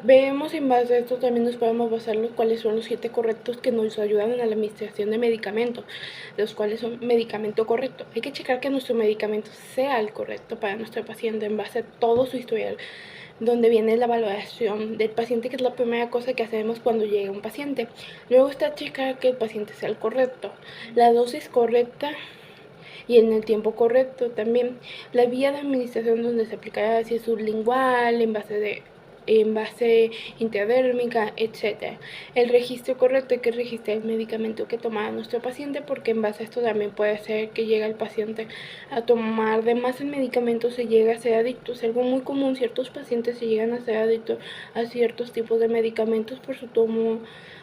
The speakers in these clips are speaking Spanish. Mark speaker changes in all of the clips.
Speaker 1: Vemos en base a esto también nos podemos basar los cuáles son los 7 correctos que nos ayudan en la administración de medicamentos, los cuales son medicamento correcto. Hay que checar que nuestro medicamento sea el correcto para nuestro paciente en base a todo su historial, donde viene la valoración del paciente, que es la primera cosa que hacemos cuando llega un paciente. Luego está checar que el paciente sea el correcto, la dosis correcta y en el tiempo correcto también. La vía de administración donde se aplicará, si es sublingual, en base intradérmica, etc. El registro correcto, hay que registrar el medicamento que toma nuestro paciente, porque en base a esto también puede ser que llegue el paciente a tomar de más el medicamento, se llega a ser adicto. Es algo muy común, ciertos pacientes se llegan a ser adictos a ciertos tipos de medicamentos por su tomo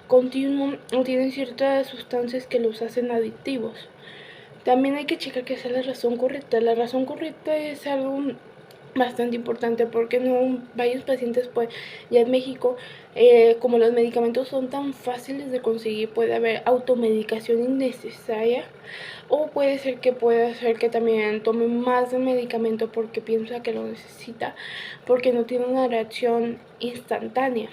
Speaker 1: continuo o tienen ciertas sustancias que los hacen adictivos. También hay que checar que sea la razón correcta. La razón correcta es algo bastante importante, porque no varios pacientes, pues ya en México, como los medicamentos son tan fáciles de conseguir, puede haber automedicación innecesaria, o puede ser que también tome más de medicamento porque piensa que lo necesita, porque no tiene una reacción instantánea,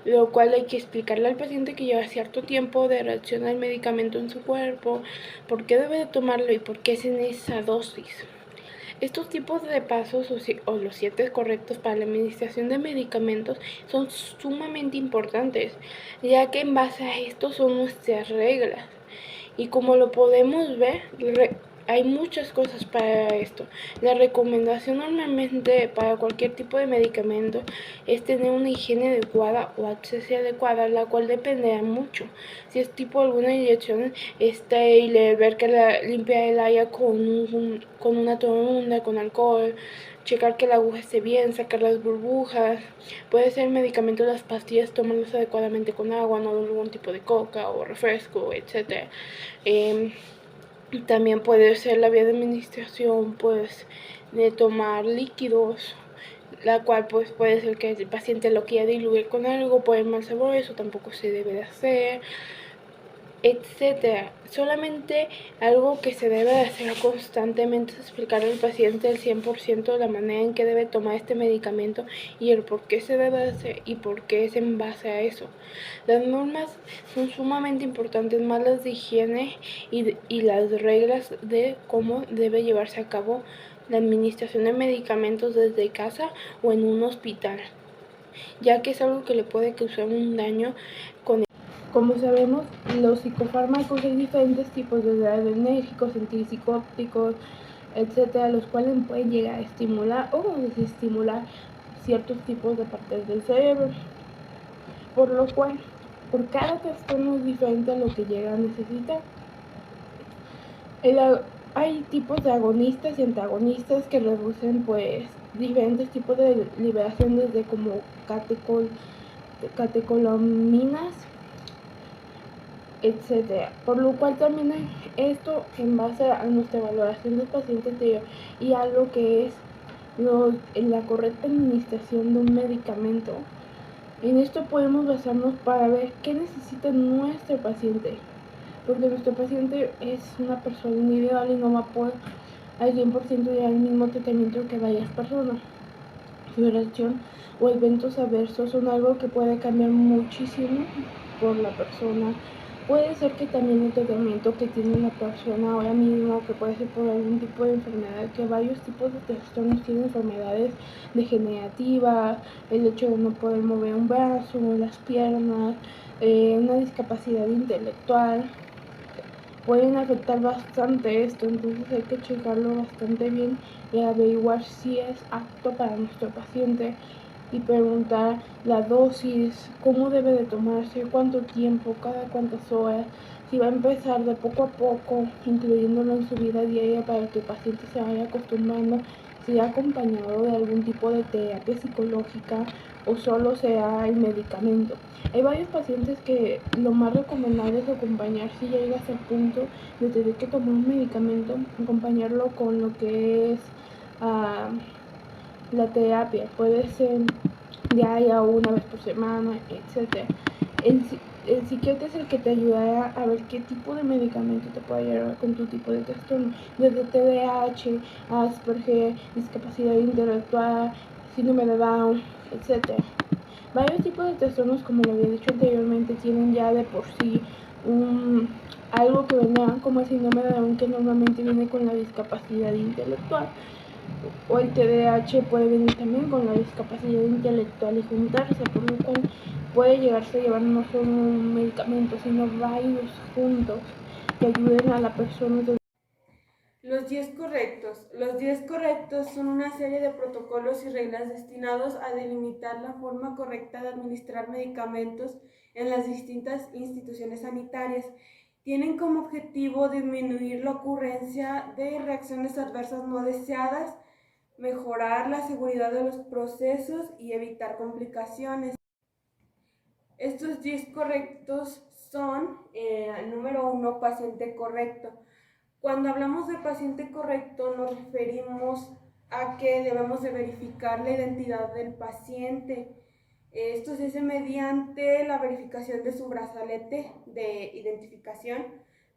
Speaker 1: lo cual hay que explicarle al paciente que lleva cierto tiempo de reacción al medicamento en su cuerpo, por qué debe de tomarlo y por qué es en esa dosis. Estos tipos de pasos o los 7 correctos para la administración de medicamentos son sumamente importantes, ya que en base a esto son nuestras reglas. Y como lo podemos ver, hay muchas cosas para esto. La recomendación normalmente para cualquier tipo de medicamento es tener una higiene adecuada o acceso adecuada, la cual dependerá mucho. Si es tipo alguna inyección, y ver que limpiar el área con una toalla, con alcohol, checar que la aguja esté bien, sacar las burbujas. Puede ser medicamento, las pastillas, tomarlas adecuadamente con agua, no algún tipo de coca o refresco, etc. También puede ser la vía de administración, pues, de tomar líquidos, la cual pues puede ser que el paciente lo quiera diluir con algo, puede mal sabor, eso tampoco se debe de hacer, etcétera. Solamente algo que se debe de hacer constantemente es explicarle al paciente al 100% la manera en que debe tomar este medicamento y el por qué se debe hacer y por qué es en base a eso. Las normas son sumamente importantes, más las de higiene y las reglas de cómo debe llevarse a cabo la administración de medicamentos desde casa o en un hospital, ya que es algo que le puede causar un daño con. Como sabemos, los psicofármacos hay diferentes tipos, desde adrenérgicos, antipsicóticos, etcétera, los cuales pueden llegar a estimular o desestimular ciertos tipos de partes del cerebro, por lo cual por cada trastorno es diferente a lo que llega a necesitar. Hay tipos de agonistas y antagonistas que reducen pues diferentes tipos de liberación, desde como catecolaminas, etcétera. Por lo cual también hay esto en base a nuestra valoración del paciente anterior y a lo que es la correcta administración de un medicamento. En esto podemos basarnos para ver qué necesita nuestro paciente, porque nuestro paciente es una persona individual y no va a poder al 100% llevar el mismo tratamiento que varias personas. Su reacción o eventos adversos son algo que puede cambiar muchísimo por la persona. Puede ser que también el tratamiento que tiene la persona ahora mismo, que puede ser por algún tipo de enfermedad, que varios tipos de trastornos tienen enfermedades degenerativas, el hecho de no poder mover un brazo, las piernas, una discapacidad intelectual, pueden afectar bastante esto, entonces hay que checarlo bastante bien y averiguar si es apto para nuestro paciente y preguntar la dosis, cómo debe de tomarse, cuánto tiempo, cada cuántas horas, si va a empezar de poco a poco, incluyéndolo en su vida diaria para que el paciente se vaya acostumbrando, si ha acompañado de algún tipo de terapia psicológica o solo sea el medicamento. Hay varios pacientes que lo más recomendable es acompañar, si ya llegas al punto de tener que tomar un medicamento, acompañarlo con lo que es la terapia. Puede ser diaria o una vez por semana, etc. El psiquiatra es el que te ayudará a ver qué tipo de medicamento te puede ayudar con tu tipo de trastorno, desde TDAH, Asperger, discapacidad intelectual, síndrome de Down, etc. Varios tipos de trastornos, como lo había dicho anteriormente, tienen ya de por sí algo que venía como el síndrome de Down, que normalmente viene con la discapacidad intelectual, o el TDAH puede venir también con la discapacidad intelectual y juntarse, por lo cual puede llegarse a llevar no solo un medicamento, sino varios juntos que ayuden a la persona.
Speaker 2: Los 10 correctos. Los 10 correctos son una serie de protocolos y reglas destinados a delimitar la forma correcta de administrar medicamentos en las distintas instituciones sanitarias. Tienen como objetivo disminuir la ocurrencia de reacciones adversas no deseadas, mejorar la seguridad de los procesos y evitar complicaciones. Estos 10 correctos son, número 1, paciente correcto. Cuando hablamos de paciente correcto nos referimos a que debemos de verificar la identidad del paciente. Esto se hace mediante la verificación de su brazalete de identificación,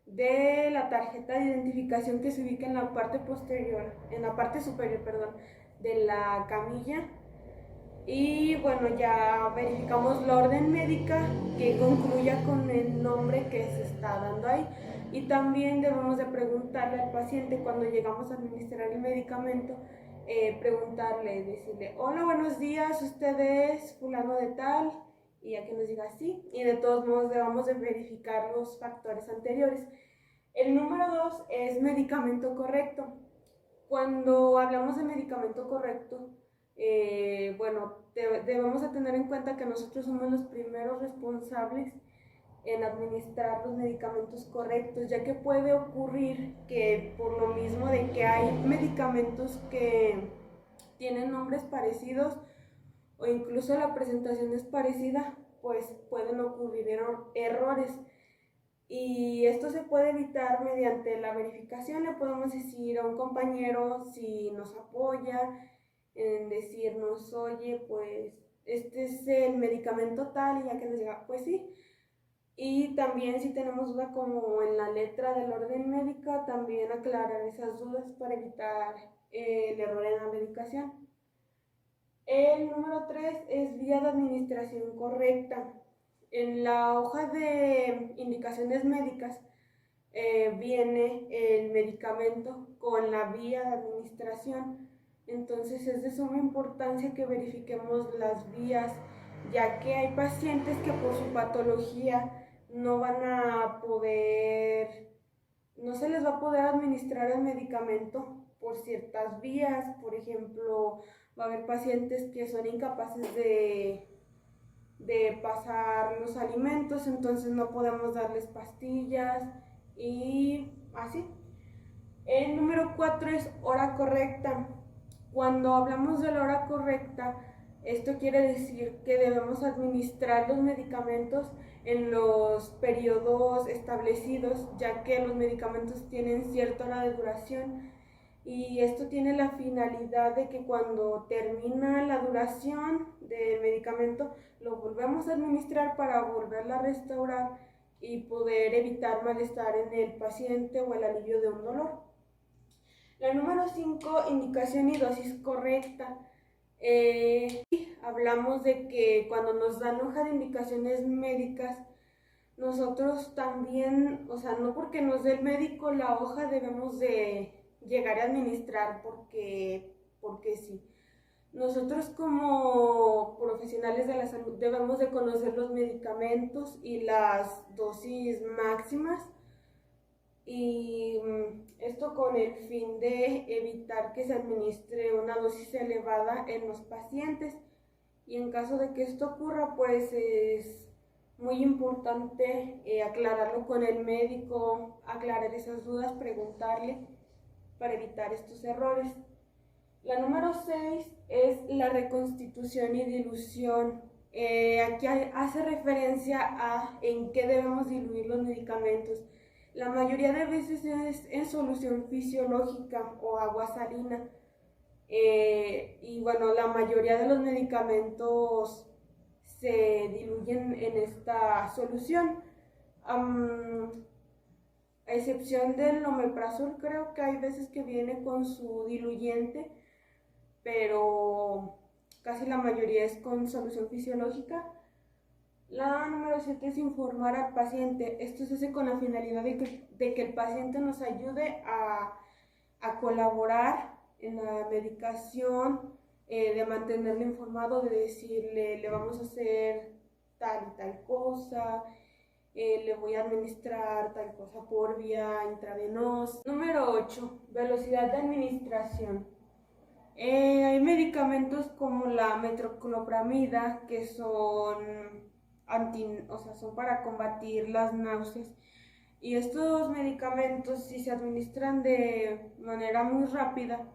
Speaker 2: de la tarjeta de identificación que se ubica en la parte posterior, en la parte superior, perdón, de la camilla. Y bueno, ya verificamos la orden médica que concluya con el nombre que se está dando ahí. Y también debemos de preguntarle al paciente cuando llegamos a administrar el medicamento, preguntarle, decirle, hola, buenos días, usted es fulano de tal, y a que nos diga sí. Y de todos modos debemos de verificar los factores anteriores. El número 2 es medicamento correcto. Cuando hablamos de medicamento correcto, bueno, debemos de tener en cuenta que nosotros somos los primeros responsables en administrar los medicamentos correctos, ya que puede ocurrir que por lo mismo de que hay medicamentos que tienen nombres parecidos o incluso la presentación es parecida, pues pueden ocurrir errores. Y esto se puede evitar mediante la verificación. Le podemos decir a un compañero si nos apoya en decirnos, oye, pues este es el medicamento tal, y ya que nos diga, pues sí. Y también si tenemos duda como en la letra del orden médica, también aclarar esas dudas para evitar el error en la medicación. El número 3 es vía de administración correcta. En la hoja de indicaciones médicas viene el medicamento con la vía de administración. Entonces es de suma importancia que verifiquemos las vías, ya que hay pacientes que por su patología no van a poder, no se les va a poder administrar el medicamento por ciertas vías. Por ejemplo, va a haber pacientes que son incapaces de pasar los alimentos, entonces no podemos darles pastillas y así. El número 4 es hora correcta. Cuando hablamos de la hora correcta, esto quiere decir que debemos administrar los medicamentos en los periodos establecidos, ya que los medicamentos tienen cierta hora de duración, y esto tiene la finalidad de que cuando termina la duración del medicamento lo volvemos a administrar para volverla a restaurar y poder evitar malestar en el paciente o el alivio de un dolor. La número 5, indicación y dosis correcta. Hablamos de que cuando nos dan hoja de indicaciones médicas, nosotros también, o sea, no porque nos dé el médico la hoja debemos de llegar a administrar porque sí. Nosotros como profesionales de la salud debemos de conocer los medicamentos y las dosis máximas, y esto con el fin de evitar que se administre una dosis elevada en los pacientes. Y en caso de que esto ocurra, pues es muy importante aclararlo con el médico, aclarar esas dudas, preguntarle para evitar estos errores. La número 6 es la reconstitución y dilución. Aquí hace referencia a en qué debemos diluir los medicamentos. La mayoría de veces es en solución fisiológica o agua salina. Y bueno, la mayoría de los medicamentos se diluyen en esta solución. A excepción del omeprazol, creo que hay veces que viene con su diluyente, pero casi la mayoría es con solución fisiológica. La número 7 es informar al paciente. Esto se hace con la finalidad de que el paciente nos ayude a colaborar en la medicación, de mantenerlo informado, de decirle, le vamos a hacer tal y tal cosa, le voy a administrar tal cosa por vía intravenosa. Número 8, velocidad de administración. Hay medicamentos como la metoclopramida que son para combatir las náuseas. Y estos medicamentos, si se administran de manera muy rápida,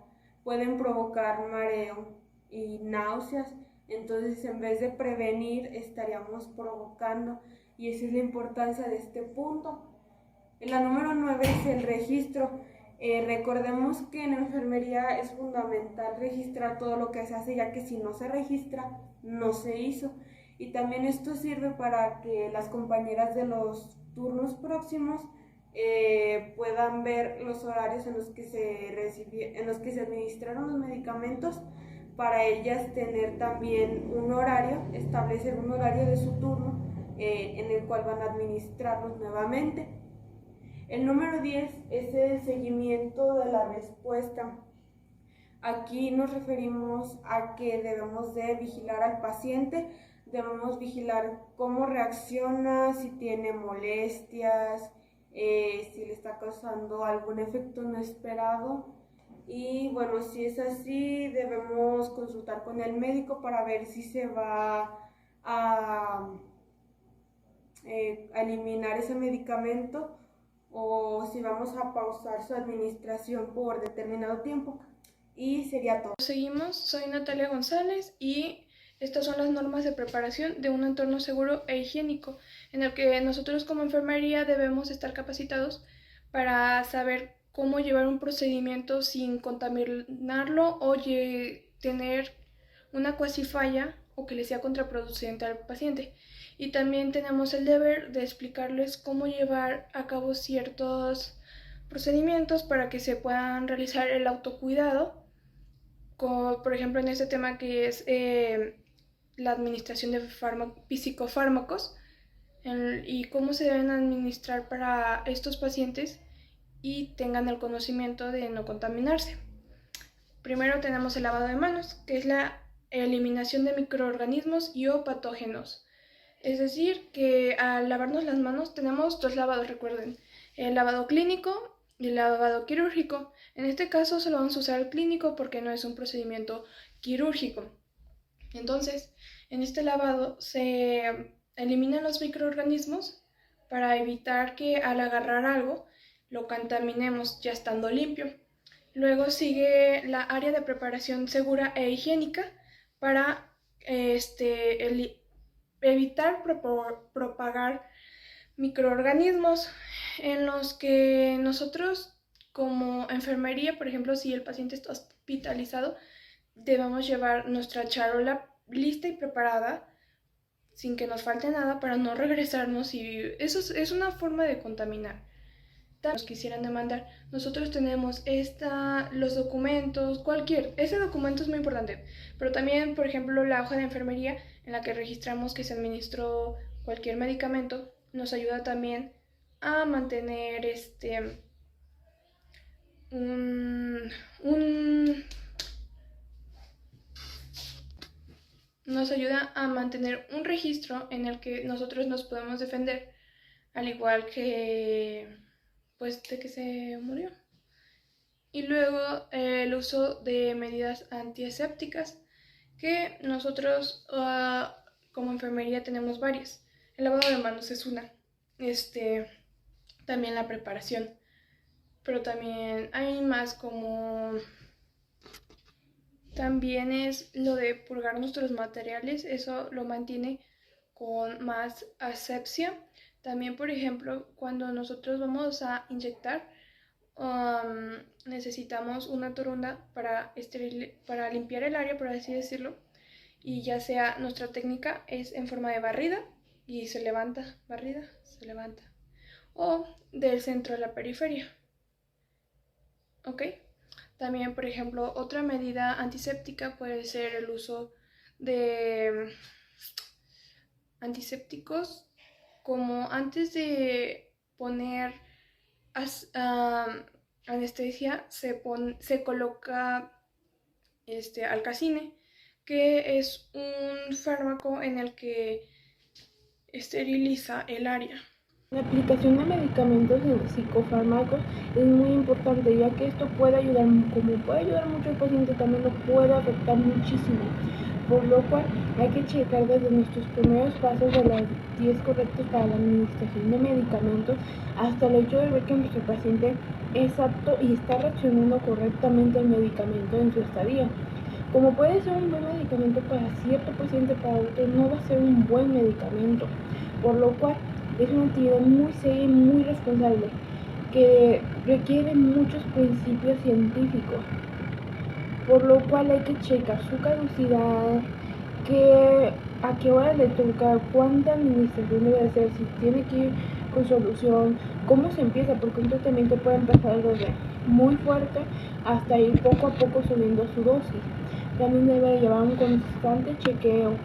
Speaker 2: pueden provocar mareo y náuseas. Entonces, en vez de prevenir, estaríamos provocando. Y esa es la importancia de este punto. La número 9 es el registro. Recordemos que en enfermería es fundamental registrar todo lo que se hace, ya que si no se registra, no se hizo. Y también esto sirve para que las compañeras de los turnos próximos puedan ver los horarios en los que se administraron los medicamentos, para ellas tener también un horario, establecer un horario de su turno en el cual van a administrarlos nuevamente. El número 10 es el seguimiento de la respuesta. Aquí nos referimos a que debemos de vigilar al paciente, debemos vigilar cómo reacciona, si tiene molestias, si le está causando algún efecto no esperado. Y bueno, si es así, debemos consultar con el médico para ver si se va a eliminar ese medicamento o si vamos a pausar su administración por determinado tiempo. Y sería todo.
Speaker 3: Seguimos, soy Natalia González y estas son las normas de preparación de un entorno seguro e higiénico, en el que nosotros como enfermería debemos estar capacitados para saber cómo llevar un procedimiento sin contaminarlo o tener una cuasi falla o que le sea contraproducente al paciente. Y también tenemos el deber de explicarles cómo llevar a cabo ciertos procedimientos para que se puedan realizar el autocuidado, como por ejemplo en este tema que es la administración de psicofármacos y cómo se deben administrar para estos pacientes y tengan el conocimiento de no contaminarse. Primero tenemos el lavado de manos, que es la eliminación de microorganismos y o patógenos. Es decir, que al lavarnos las manos tenemos dos lavados, recuerden, el lavado clínico y el lavado quirúrgico. En este caso solo vamos a usar el clínico porque no es un procedimiento quirúrgico. Entonces, en este lavado se eliminan los microorganismos para evitar que al agarrar algo lo contaminemos ya estando limpio. Luego sigue la área de preparación segura e higiénica para evitar propagar microorganismos, en los que nosotros como enfermería, por ejemplo, si el paciente está hospitalizado, debemos llevar nuestra charola lista y preparada sin que nos falte nada para no regresarnos, y eso es una forma de contaminar. Nos quisieran demandar, nosotros tenemos los documentos, ese documento es muy importante, pero también, por ejemplo, la hoja de enfermería en la que registramos que se administró cualquier medicamento, nos ayuda también a mantener nos ayuda a mantener un registro en el que nosotros nos podemos defender, al igual que pues de que se murió. Y luego el uso de medidas antiasépticas, que nosotros como enfermería tenemos varias. El lavado de manos es una, también la preparación, pero también hay más, como también es lo de purgar nuestros materiales, eso lo mantiene con más asepsia. También, por ejemplo, cuando nosotros vamos a inyectar, necesitamos una torunda para limpiar el área, por así decirlo, y ya sea nuestra técnica es en forma de barrida y se levanta, barrida, se levanta, o del centro a la periferia. ¿Ok? También, por ejemplo, otra medida antiséptica puede ser el uso de antisépticos, como antes de poner anestesia se coloca alcacine, que es un fármaco en el que esteriliza el área.
Speaker 1: La aplicación de medicamentos y psicofármacos es muy importante, ya que esto puede ayudar, como puede ayudar mucho al paciente, también lo puede afectar muchísimo, por lo cual hay que checar desde nuestros primeros pasos de las 10 correctos para la administración de medicamentos hasta el hecho de ver que nuestro paciente es apto y está reaccionando correctamente al medicamento en su estadía. Como puede ser un buen medicamento para cierto paciente, para otro no va a ser un buen medicamento, por lo cual es una actividad muy seria y muy responsable que requiere muchos principios científicos, por lo cual hay que checar su caducidad, a qué hora le toca, cuánta administración debe hacer, si tiene que ir con solución, cómo se empieza, porque un tratamiento puede empezar desde muy fuerte hasta ir poco a poco subiendo su dosis. También debe llevar un constante chequeo.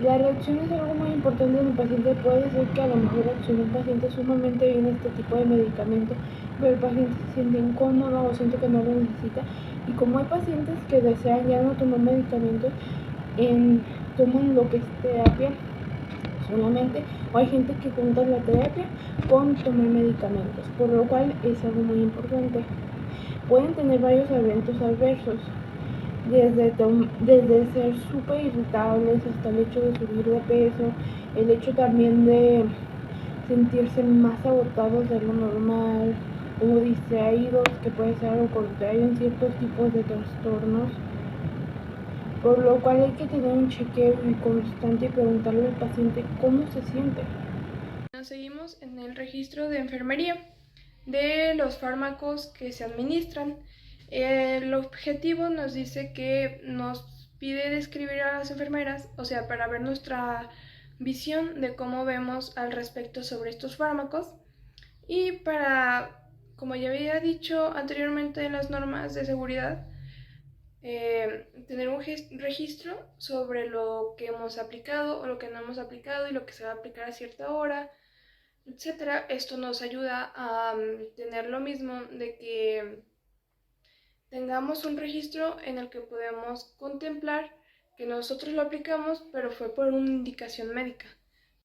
Speaker 1: La reacción es algo muy importante en el paciente. Puede ser que a lo mejor reaccione un paciente sumamente bien a este tipo de medicamento, pero el paciente se siente incómodo o siente que no lo necesita. Y como hay pacientes que desean ya no tomar medicamentos, toman lo que es terapia solamente, o hay gente que junta la terapia con tomar medicamentos, por lo cual es algo muy importante. Pueden tener varios eventos adversos, desde ser súper irritables hasta el hecho de subir de peso, el hecho también de sentirse más agotados de lo normal o distraídos, que puede ser algo contrario en ciertos tipos de trastornos, por lo cual hay que tener un chequeo constante y preguntarle al paciente cómo se siente.
Speaker 3: Nos seguimos en el registro de enfermería de los fármacos que se administran. El objetivo nos dice que nos pide describir a las enfermeras, o sea, para ver nuestra visión de cómo vemos al respecto sobre estos fármacos y para, como ya había dicho anteriormente en las normas de seguridad, tener un registro sobre lo que hemos aplicado o lo que no hemos aplicado y lo que se va a aplicar a cierta hora, etcétera. Esto nos ayuda a tener lo mismo de que tengamos un registro en el que podemos contemplar que nosotros lo aplicamos, pero fue por una indicación médica.